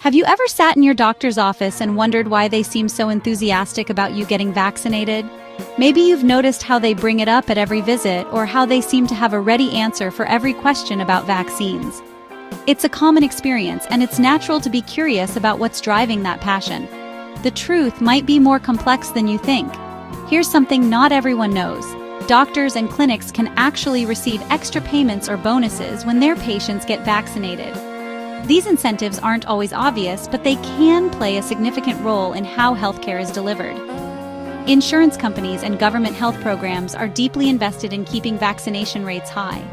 Have you ever sat in your doctor's office and wondered why they seem so enthusiastic about you getting vaccinated? Maybe you've noticed how they bring it up at every visit, or how they seem to have a ready answer for every question about vaccines. It's a common experience, and it's natural to be curious about what's driving that passion. The truth might be more complex than you think. Here's something not everyone knows. Doctors and clinics can actually receive extra payments or bonuses when their patients get vaccinated. These incentives aren't always obvious, but they can play a significant role in how healthcare is delivered. Insurance companies and government health programs are deeply invested in keeping vaccination rates high.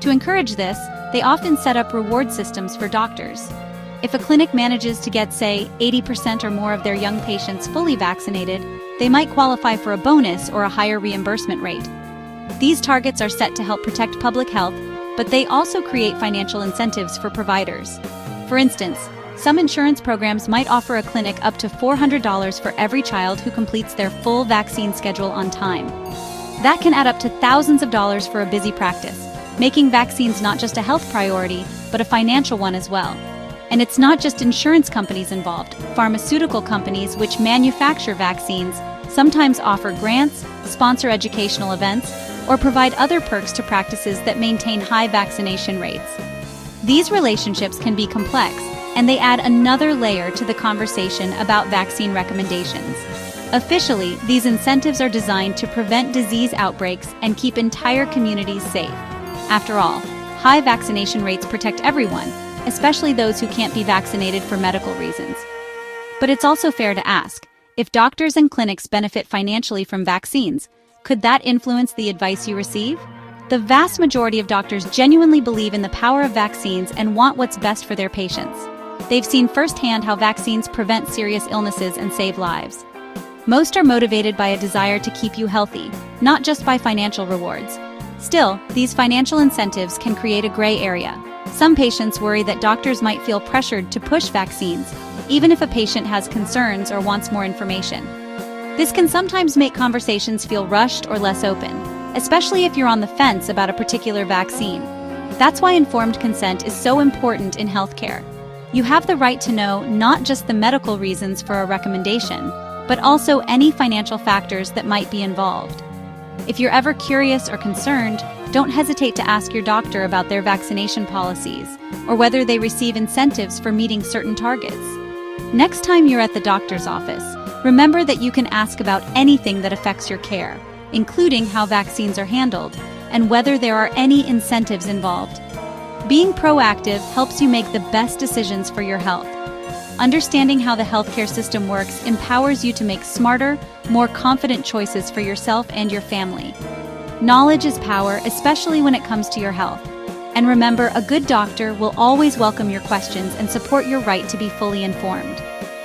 To encourage this, they often set up reward systems for doctors. If a clinic manages to get, say, 80% or more of their young patients fully vaccinated, they might qualify for a bonus or a higher reimbursement rate. These targets are set to help protect public health, but they also create financial incentives for providers. For instance, some insurance programs might offer a clinic up to $400 for every child who completes their full vaccine schedule on time. That can add up to thousands of dollars for a busy practice, making vaccines not just a health priority, but a financial one as well. And it's not just insurance companies involved. Pharmaceutical companies, which manufacture vaccines, sometimes offer grants, sponsor educational events, or provide other perks to practices that maintain high vaccination rates. These relationships can be complex, and they add another layer to the conversation about vaccine recommendations. Officially, these incentives are designed to prevent disease outbreaks and keep entire communities safe. After all, high vaccination rates protect everyone, especially those who can't be vaccinated for medical reasons. But it's also fair to ask, if doctors and clinics benefit financially from vaccines, could that influence the advice you receive? The vast majority of doctors genuinely believe in the power of vaccines and want what's best for their patients. They've seen firsthand how vaccines prevent serious illnesses and save lives. Most are motivated by a desire to keep you healthy, not just by financial rewards. Still, these financial incentives can create a gray area. Some patients worry that doctors might feel pressured to push vaccines, even if a patient has concerns or wants more information. This can sometimes make conversations feel rushed or less open, especially if you're on the fence about a particular vaccine. That's why informed consent is so important in healthcare. You have the right to know not just the medical reasons for a recommendation, but also any financial factors that might be involved. If you're ever curious or concerned, don't hesitate to ask your doctor about their vaccination policies or whether they receive incentives for meeting certain targets. Next time you're at the doctor's office, remember that you can ask about anything that affects your care, including how vaccines are handled and whether there are any incentives involved. Being proactive helps you make the best decisions for your health. Understanding how the healthcare system works empowers you to make smarter, more confident choices for yourself and your family. Knowledge is power, especially when it comes to your health. And remember, a good doctor will always welcome your questions and support your right to be fully informed.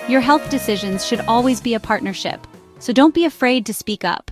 Your health decisions should always be a partnership, so don't be afraid to speak up.